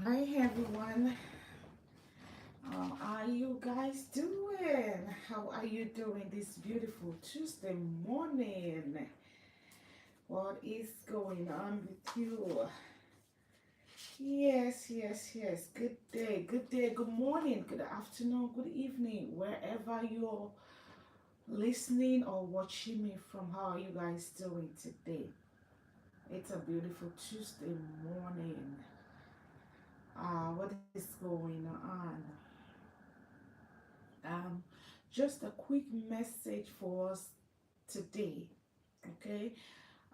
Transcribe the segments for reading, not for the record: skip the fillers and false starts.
Hi everyone. How are you guys doing? How are you doing this beautiful Tuesday morning? What is going on with you? Yes. Good day, good morning, good afternoon, good evening, wherever you're listening or watching me from. How are you guys doing today? It's a beautiful Tuesday morning. What is going on? Um, just a quick message for us today. Okay,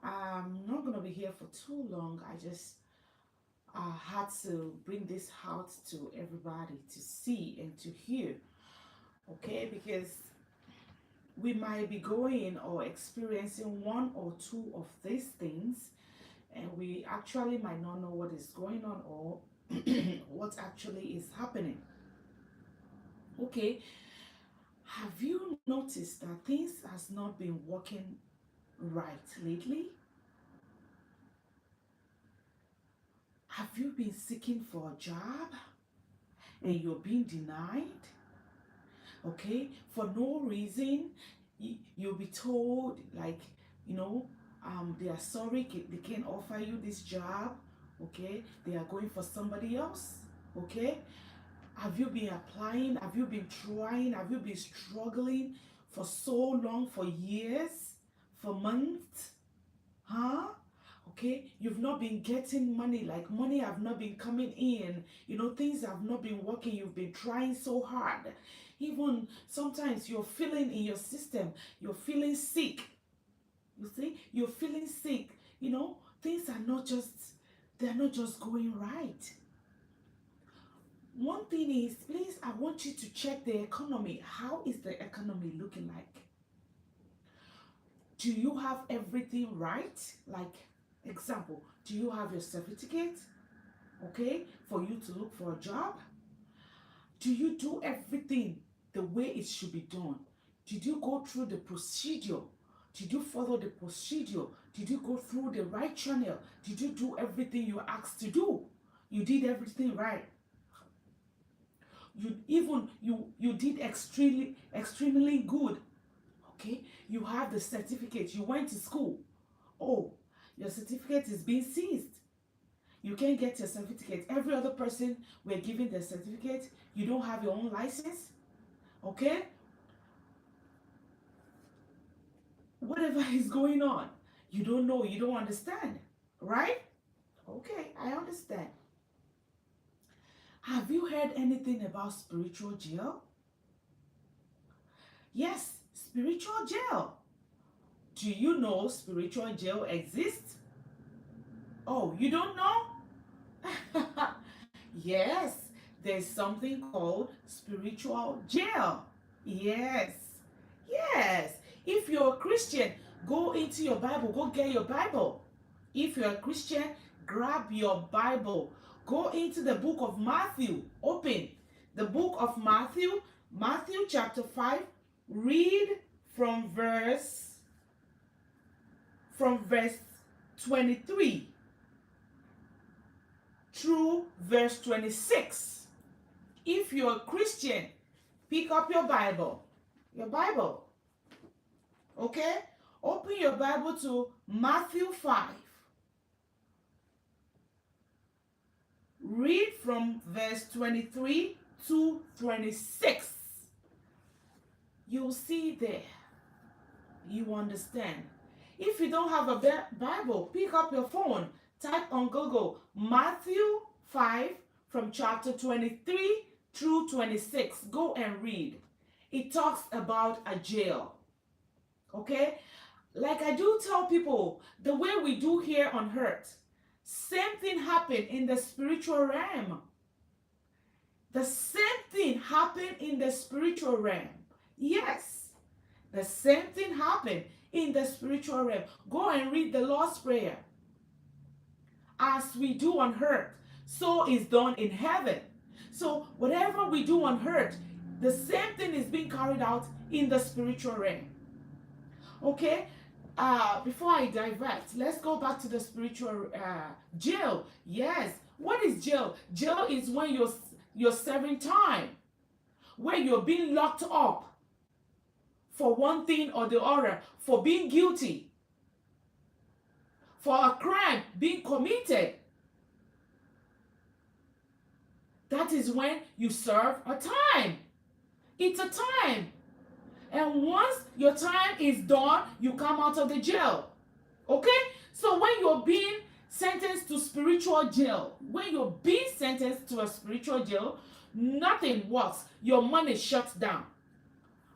I'm not gonna be here for too long. I just had to bring this out to everybody to see and to hear. Okay, because we might be going or experiencing one or two of these things, and we actually might not know what is going on or what actually is happening. Okay, have you noticed that things has not been working right lately? Have you been seeking for a job and you're being denied? Okay, for no reason, you'll be told, like, you know, they are sorry, they can't offer you this job. Okay, they are going for somebody else. Okay, have you been applying? Have you been trying? Have you been struggling for so long, for years, for months? Huh? Okay, you've not been getting money, like money have not been coming in, things have not been working, you've been trying so hard. Even sometimes you're feeling in your system, you're feeling sick. You see, you're feeling sick. Things are not just, they're not just going right. One thing is, please, I want you to check the economy. How is the economy looking like? Do you have everything right? Like, example, do you have your certificate, okay, for you to look for a job? Do you do everything the way it should be done? Did you go through the procedure? Did you follow the procedure? Did you go through the right channel? Did you do everything you were asked to do? You did everything right. You did extremely good. Okay, you have the certificate, you went to school. Oh, your certificate is being seized. You can't get your certificate. Every other person were given their certificate. You don't have your own license. Okay? Whatever is going on, you don't know, you don't understand. Right? Okay, I understand. Have you heard anything about spiritual jail? Yes, spiritual jail. Do you know spiritual jail exists? Oh, you don't know? Yes, there's something called spiritual jail. Yes, yes. If you're a Christian, go into your Bible, go get your Bible. If you're a Christian, grab your Bible. Go into the book of Matthew. Open the book of Matthew, Matthew chapter 5. Read from verse 23 through verse 26. If you're a Christian, pick up your Bible. Your Bible. Okay? Open your Bible to Matthew 5. Read from verse 23 to 26. You'll see there. You understand. If you don't have a Bible, pick up your phone. Type on Google Matthew 5 from chapter 23 through 26. Go and read. It talks about a jail. Okay? Like I do tell people, the way we do here on earth, same thing happened in the spiritual realm. The same thing happened in the spiritual realm. Yes, the same thing happened in the spiritual realm. Go and read the Lord's Prayer. As we do on earth, so is done in heaven. So whatever we do on earth, the same thing is being carried out in the spiritual realm. Okay? Before I divert, let's go back to the spiritual jail. Yes, What is jail? Jail is when you're serving time, where you're being locked up for one thing or the other, for being guilty, for a crime being committed. That is when you serve a time. It's a time. And once your time is done, you come out of the jail. Okay? So when you're being sentenced to spiritual jail, when you're being sentenced to a spiritual jail, nothing works. Your money shuts down.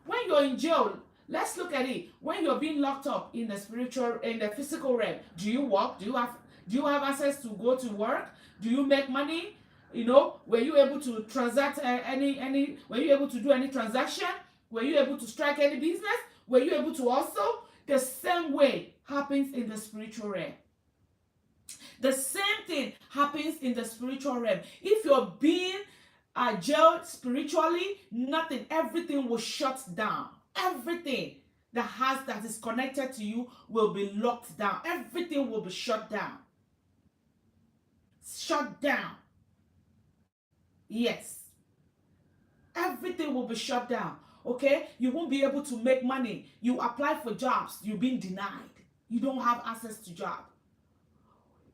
When you're in jail, let's look at it. When you're being locked up in the physical realm, do you work? Do you have access to go to work? Do you make money? Were you able to transact were you able to do any transaction? Were you able to strike any business? Were you able to also? The same way happens in the spiritual realm. The same thing happens in the spiritual realm. If you're being jailed spiritually, nothing, everything will shut down. Everything that is connected to you will be locked down. Everything will be shut down. Shut down. Yes. Everything will be shut down. Okay? You won't be able to make money. You apply for jobs, you've been denied. You don't have access to job.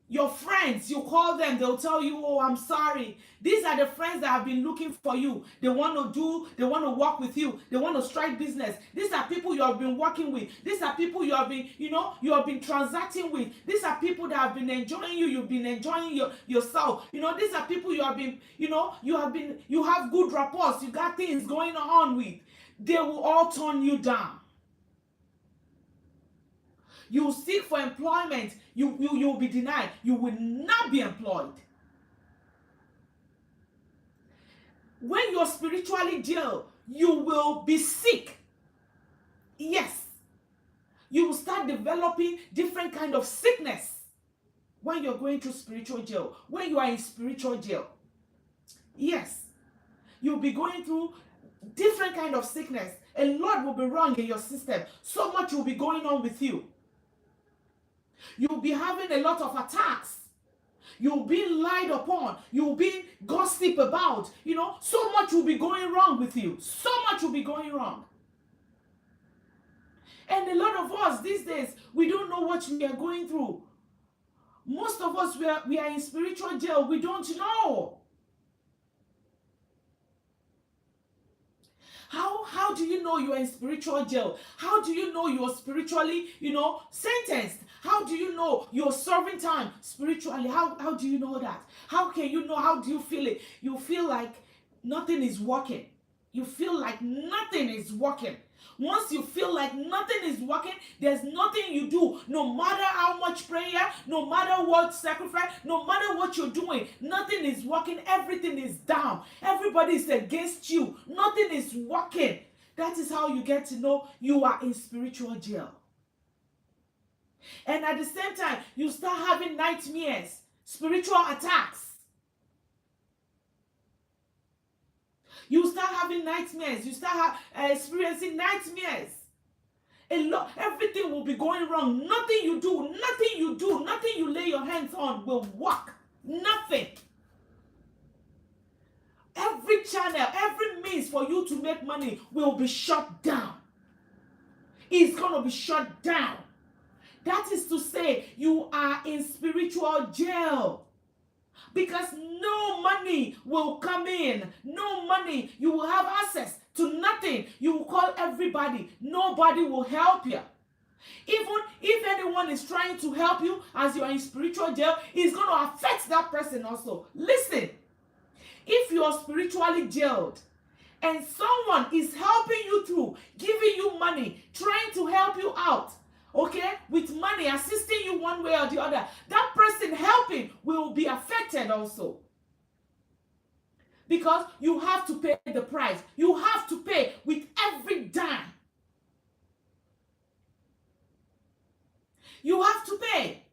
Your friends, you call them, they'll tell you, oh, I'm sorry. These are the friends that have been looking for you. They want to work with you. They want to strike business. These are people you have been working with. These are people you have been transacting with. These are people that have been enjoying you. You've been enjoying yourself. These are people you have good rapports. You got things going on with. They will all turn you down. You will seek for employment. You will be denied. You will not be employed. When you're spiritually jailed, you will be sick. Yes. You will start developing different kind of sickness when you're going through spiritual jail. When you are in spiritual jail. Yes. You'll be going through different kind of sickness. A lot will be wrong in your system. So much will be going on with you. You'll be having a lot of attacks. You'll be lied upon. You'll be gossiped about. So much will be going wrong with you. So much will be going wrong. And a lot of us these days, we don't know what we are going through. Most of us, we are in spiritual jail. We don't know. How do you know you are in spiritual jail? How do you know you are spiritually, sentenced? How do you know you're serving time spiritually? How do you know that? How can you know? How do you feel it? You feel like nothing is working. You feel like nothing is working. Once you feel like nothing is working, there's nothing you do. No matter how much prayer, no matter what sacrifice, no matter what you're doing, nothing is working. Everything is down. Everybody is against you. Nothing is working. That is how you get to know you are in spiritual jail. And at the same time, you start having nightmares, spiritual attacks. You start having nightmares. You start experiencing nightmares. Everything will be going wrong. Nothing you do, nothing you lay your hands on will work. Nothing. Every channel, every means for you to make money will be shut down. It's going to be shut down. That is to say, you are in spiritual jail. Because no money will come in. No money. You will have access to nothing. You will call everybody. Nobody will help you. Even if anyone is trying to help you as you are in spiritual jail, it's going to affect that person also. Listen, if you are spiritually jailed and someone is helping you through, giving you money, trying to help you out, okay, with money, assisting you one way or the other, that person helping will be affected also. Because you have to pay the price. You have to pay with every dime. You have to pay.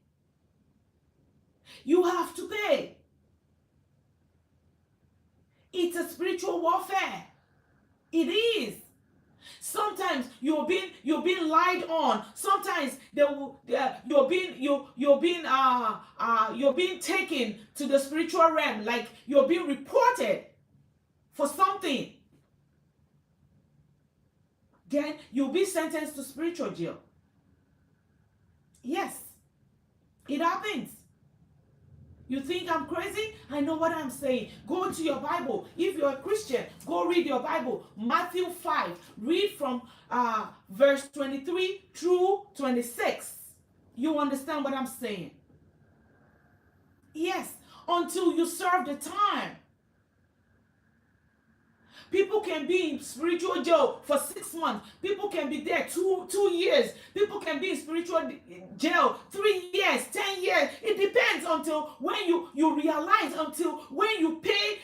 You have to pay. It's a spiritual warfare. It is. Sometimes you're being lied on. Sometimes you're being taken to the spiritual realm, like you're being reported for something. Then you'll be sentenced to spiritual jail. Yes, it happens. You think I'm crazy? I know what I'm saying. Go to your Bible. If you're a Christian, go read your Bible. Matthew 5. Read from verse 23 through 26. You understand what I'm saying? Yes, until you serve the time. People can be in spiritual jail for 6 months. People can be there 2 years. People can be in spiritual jail 3 years, 10 years. It depends until when you realize, until when you pay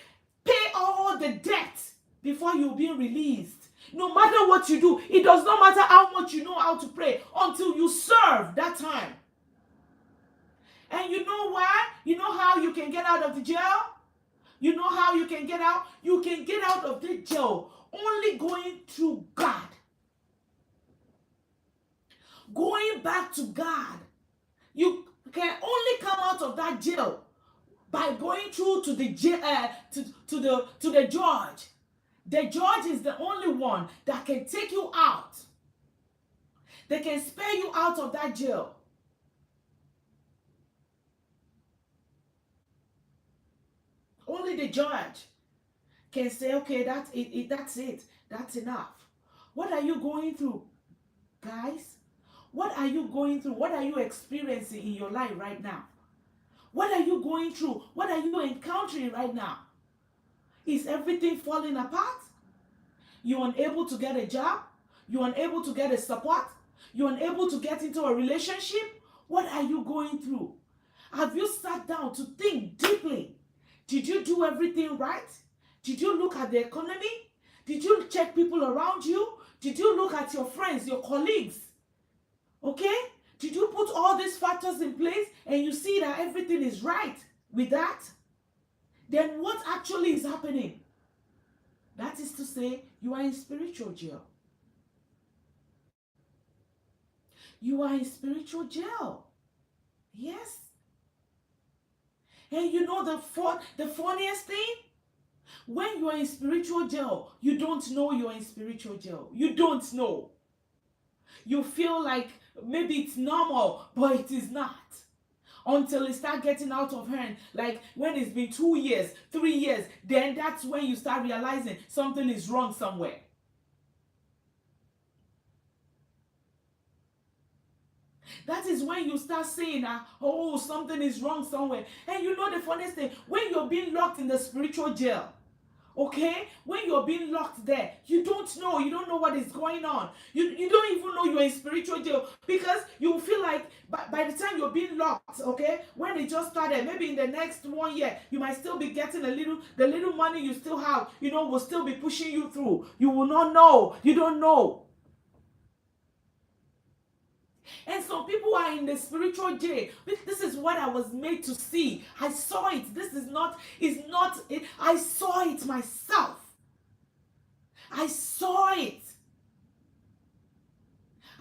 all the debt before you're being released. No matter what you do, it does not matter how much you know how to pray until you serve that time. And you know why? You know how you can get out of the jail? You know how you can get out? You can get out of the jail only going through God. Going back to God. You can only come out of that jail by going through to the jail, to the judge. The judge is the only one that can take you out. They can spare you out of that jail. Only the judge can say, okay, that's it. That's enough. What are you going through, guys? What are you going through? What are you experiencing in your life right now? What are you going through? What are you encountering right now? Is everything falling apart? You're unable to get a job? You're unable to get a support? You're unable to get into a relationship? What are you going through? Have you sat down to think deeply? Did you do everything right? Did you look at the economy? Did you check people around you? Did you look at your friends, your colleagues? Okay? Did you put all these factors in place and you see that everything is right with that? Then what actually is happening? That is to say, you are in spiritual jail. You are in spiritual jail. Yes. And you know the funniest thing? When you are in spiritual jail, you don't know you're in spiritual jail. You don't know. You feel like maybe it's normal, but it is not. Until it starts getting out of hand. Like when it's been 2 years, 3 years, then that's when you start realizing something is wrong somewhere. That is when you start saying, oh, something is wrong somewhere. And you know the funniest thing, when you're being locked in the spiritual jail, okay, when you're being locked there, you don't know what is going on. You don't even know you're in spiritual jail, because you feel like by the time you're being locked, okay, when it just started, maybe in the next 1 year, you might still be getting the little money you still have, will still be pushing you through. You will not know. You don't know. And some people are in the spiritual jail. This is what I was made to see. I saw it. I saw it myself. I saw it.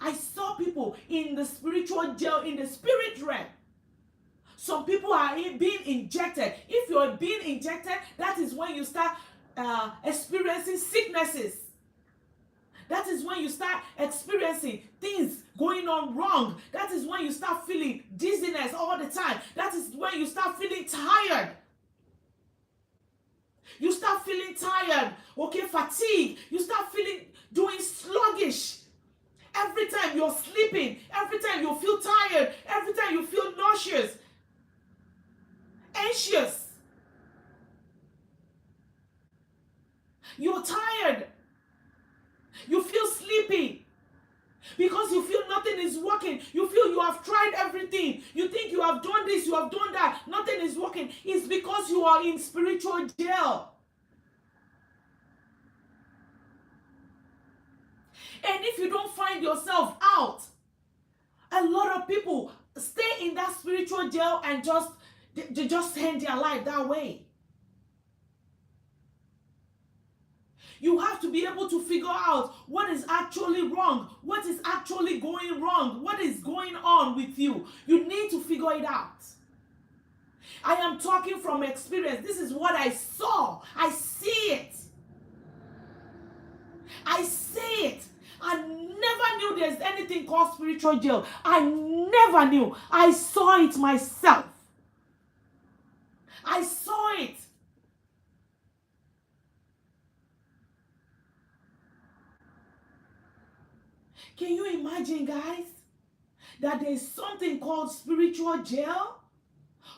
I saw people in the spiritual jail, in the spirit realm. Some people are being injected. If you're being injected, that is when you start experiencing sicknesses. That is when you start experiencing things going on wrong. That is when you start feeling dizziness all the time. That is when you start feeling tired. You start feeling tired, okay, fatigue. You start doing sluggish. Every time you're sleeping, every time you feel tired, every time you feel nauseous, anxious. You're tired. You feel sleepy because you feel nothing is working. You feel you have tried everything. You think you have done this, you have done that. Nothing is working. It's because you are in spiritual jail. And if you don't find yourself out, a lot of people stay in that spiritual jail and just end their life that way. You have to be able to figure out what is actually wrong, what is actually going wrong, what is going on with you. You need to figure it out. I am talking from experience. This is what I saw. I see it. I see it. I never knew there's anything called spiritual jail. I never knew. I saw it myself. I saw it. Can you imagine, guys, that there's something called spiritual jail,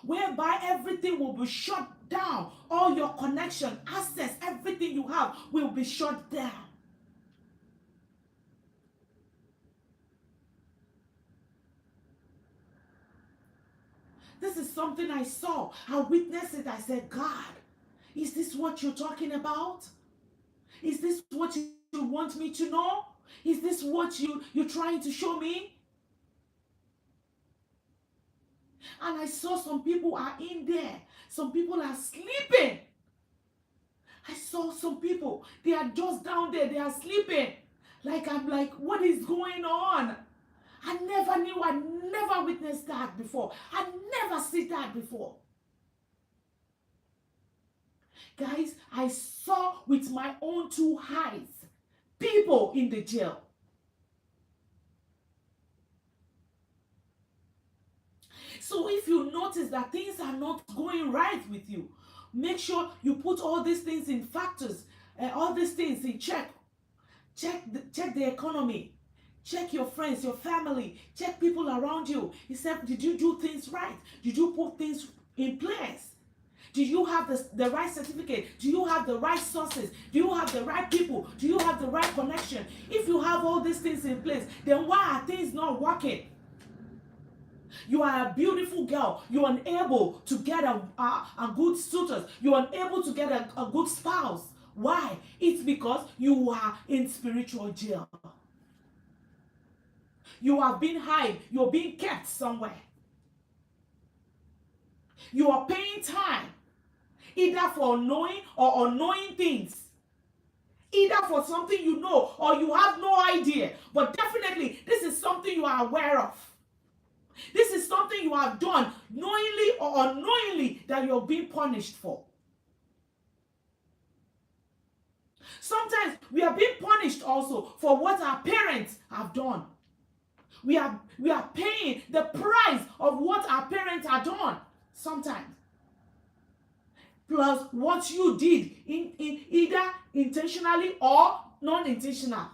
whereby everything will be shut down? All your connection, access, everything you have will be shut down. This is something I saw. I witnessed it. I said, God, is this what you're talking about? Is this what you want me to know? Is this what you're trying to show me? And I saw some people are in there. Some people are sleeping. I saw some people, they are just down there. They are sleeping. I'm like, what is going on? I never knew. I never witnessed that before. I never seen that before. Guys, I saw with my own two eyes people in the jail. So if you notice that things are not going right with you, make sure you put all these things in factors, all these things in check. Check the economy. Check your friends, your family. Check people around you. He said, did you do things right? Did you put things in place? Do you have the right certificate? Do you have the right sources? Do you have the right people? Do you have the right connection? If you have all these things in place, then why are things not working? You are a beautiful girl. You're unable to get a good suitor. You're unable to get a good spouse. Why? It's because you are in spiritual jail. You are being hid. You're being kept somewhere. You are paying time, either for knowing or unknowing things. Either for something you know or you have no idea. But definitely, this is something you are aware of. This is something you have done knowingly or unknowingly that you're being punished for. Sometimes we are being punished also for what our parents have done. We are paying the price of what our parents have done sometimes. Plus what you did in either intentionally or non-intentional.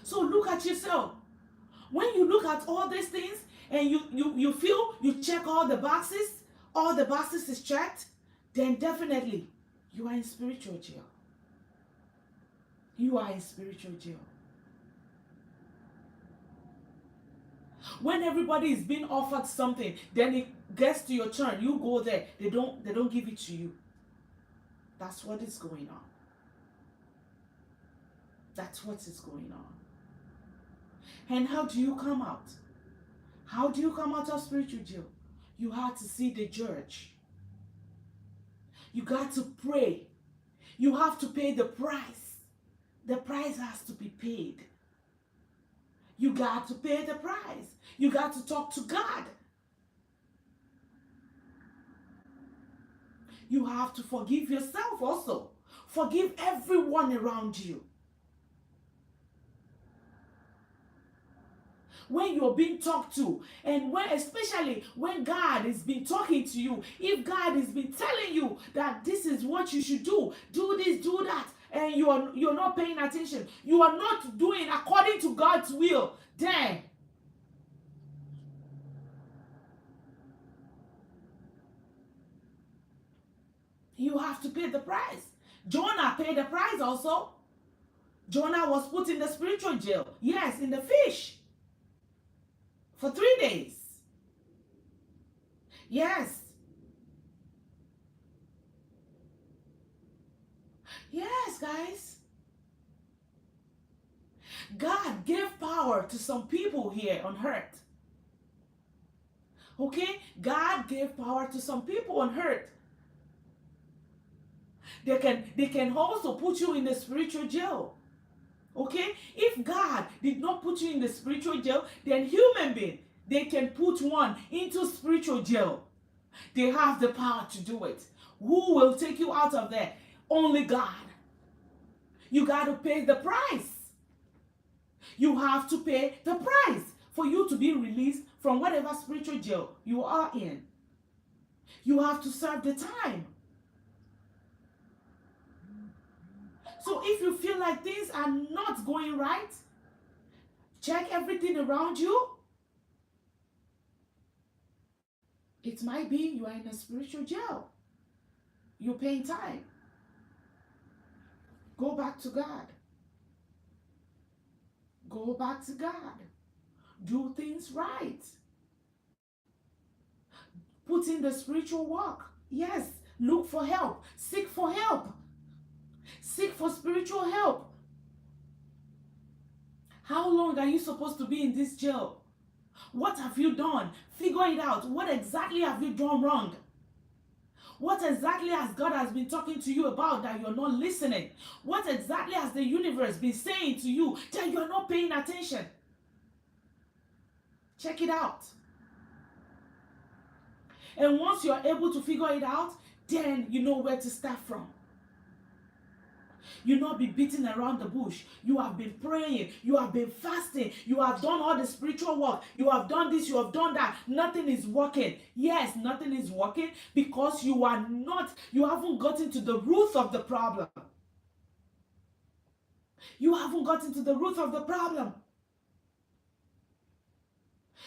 So look at yourself. When you look at all these things and you feel you check all the boxes is checked, then definitely you are in spiritual jail. You are in spiritual jail. When everybody is being offered something, then it gets to your turn. You go there. They don't give it to you. That's what is going on. That's what is going on. And how do you come out? How do you come out of spiritual jail? You have to see the judge. You got to pray. You have to pay the price. The price has to be paid. You got to pay the price. You got to talk to God. You have to forgive yourself also. Forgive everyone around you. When you're being talked to, and especially when God has been talking to you, if God has been telling you that this is what you should do this, do that, and you're not paying attention, you are not doing according to God's will, then you have to pay the price. Jonah paid the price also. Jonah was put in the spiritual jail. Yes, in the fish. For 3 days. Yes. Yes, guys. God gave power to some people here on earth. Okay? God gave power to some people on earth. They can also put you in the spiritual jail. Okay? If God did not put you in the spiritual jail, then human being, they can put one into spiritual jail. They have the power to do it. Who will take you out of there? Only God. You got to pay the price. You have to pay the price for you to be released from whatever spiritual jail you are in. You have to serve the time. So if you feel like things are not going right, check everything around you. It might be you are in a spiritual jail. You're paying time. Go back to God. Go back to God. Do things right. Put in the spiritual work. Yes, look for help. Seek for help. Seek for spiritual help. How long are you supposed to be in this jail? What have you done? Figure it out. What exactly have you done wrong? What exactly has God has been talking to you about that you're not listening? What exactly has the universe been saying to you that you're not paying attention? Check it out. And once you're able to figure it out, then you know where to start from. You not be beating around the bush. You have been praying. You have been fasting. You have done all the spiritual work. You have done this. You have done that. Nothing is working. Yes, nothing is working because you haven't gotten to the root of the problem. You haven't gotten to the root of the problem.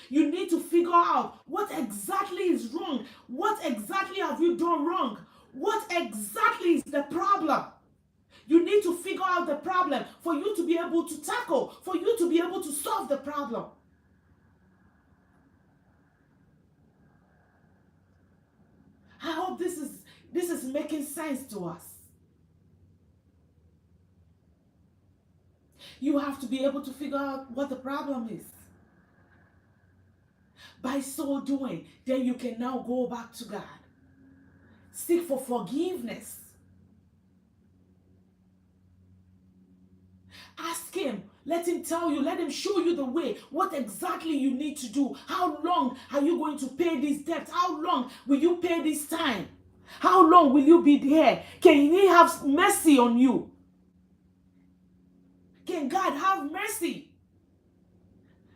You need to figure out what exactly is wrong. What exactly have you done wrong? What exactly is the problem? You need to figure out the problem for you to be able to tackle, for you to be able to solve the problem. I hope this is making sense to us. You have to be able to figure out what the problem is. By so doing, then you can now go back to God. Seek for forgiveness. Ask him. Let him tell you. Let him show you the way. What exactly you need to do. How long are you going to pay this debt? How long will you pay this time? How long will you be there? Can he have mercy on you? Can God have mercy?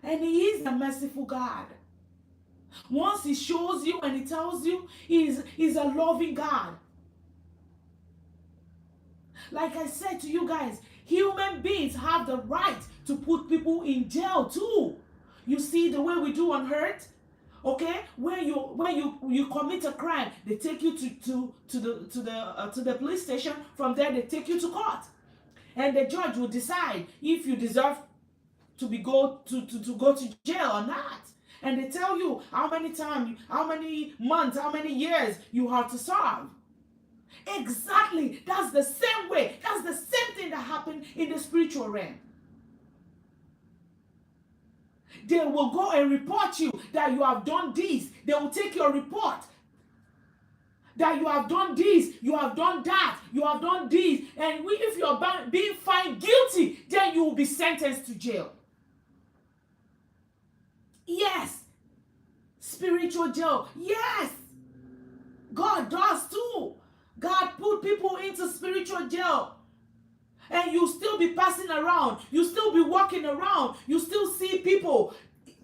And he is a merciful God. Once he shows you and he tells you, he's a loving God. Like I said to you guys, human beings have the right to put people in jail too. You see the way we do on earth? Okay, when you commit a crime, they take you to the police station. From there, they take you to court, and the judge will decide if you deserve to go to jail or not. And they tell you how many times, how many months, how many years you have to serve. Exactly. That's the same way. That's the same thing that happened in the spiritual realm. They will go and report you that you have done this. They will take your report that you have done this, you have done that, you have done this. And if you are being found guilty, then you will be sentenced to jail. Yes. Spiritual jail. Yes. God does too. God put people into spiritual jail. And you still be passing around. You still be walking around. You still see people.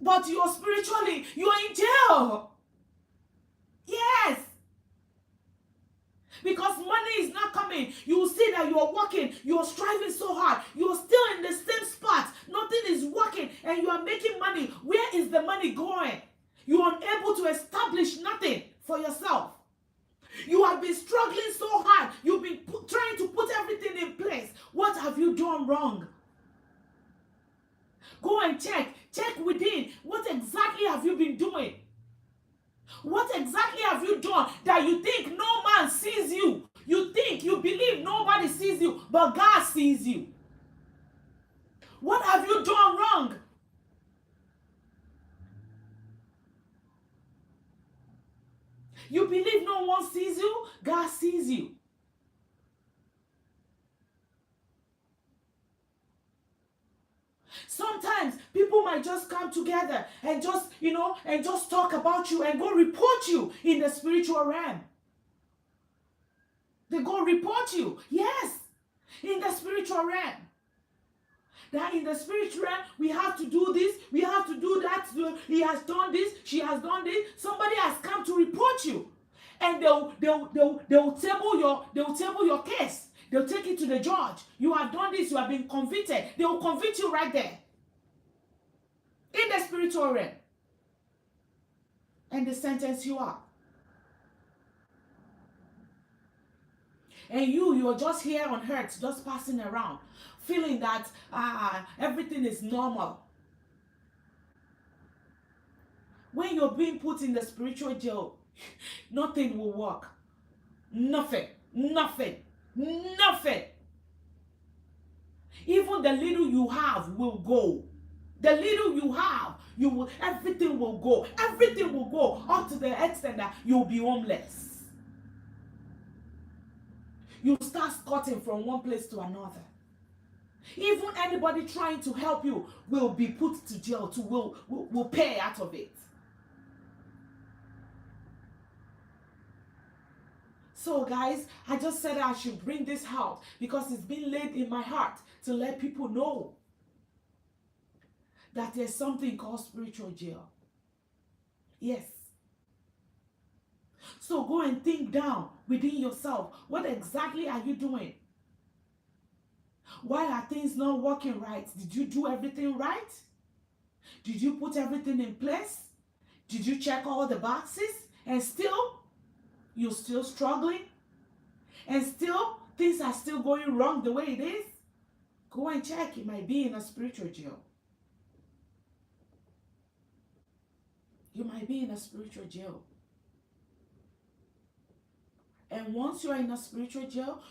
But you're spiritually, you're in jail. Yes. Because money is not coming. You will see that you are working. You are striving so hard. You are still in the same spot. Nothing is working. And you are making money. Where is the money going? You are unable to establish nothing for yourself. You have been struggling so hard. You've been trying to put everything in place. What have you done wrong? Go and check. Check within. What exactly have you been doing? What exactly have you done that you think no man sees you? You believe nobody sees you, but God sees you. What have you done wrong? You believe no one sees you, God sees you. Sometimes people might just come together and just, and just talk about you and go report you in the spiritual realm. They go report you. Yes, in the spiritual realm. That in the spiritual realm, we have to do this, we have to do that. He has done this, she has done this. Somebody has come to report you. And they'll table your case. They'll take it to the judge. You have done this, you have been convicted. They will convict you right there. In the spiritual realm. And they sentence you up. And you're just here on earth, just passing around, feeling that everything is normal. When you're being put in the spiritual jail, nothing will work. Nothing. Nothing. Nothing. Even the little you have will go. The little you have, everything will go. Everything will go up to the extent that you'll be homeless. You start squatting from one place to another. Even anybody trying to help you will be put to jail, will pay out of it. So guys, I just said I should bring this out because it's been laid in my heart to let people know that there's something called spiritual jail. Yes. So go and think down within yourself. What exactly are you doing? Why are things not working right? Did you do everything right? Did you put everything in place? Did you check all the boxes? And still, you're still struggling? And still, things are still going wrong the way it is? Go and check. You might be in a spiritual jail. You might be in a spiritual jail. And once you're in a spiritual jail,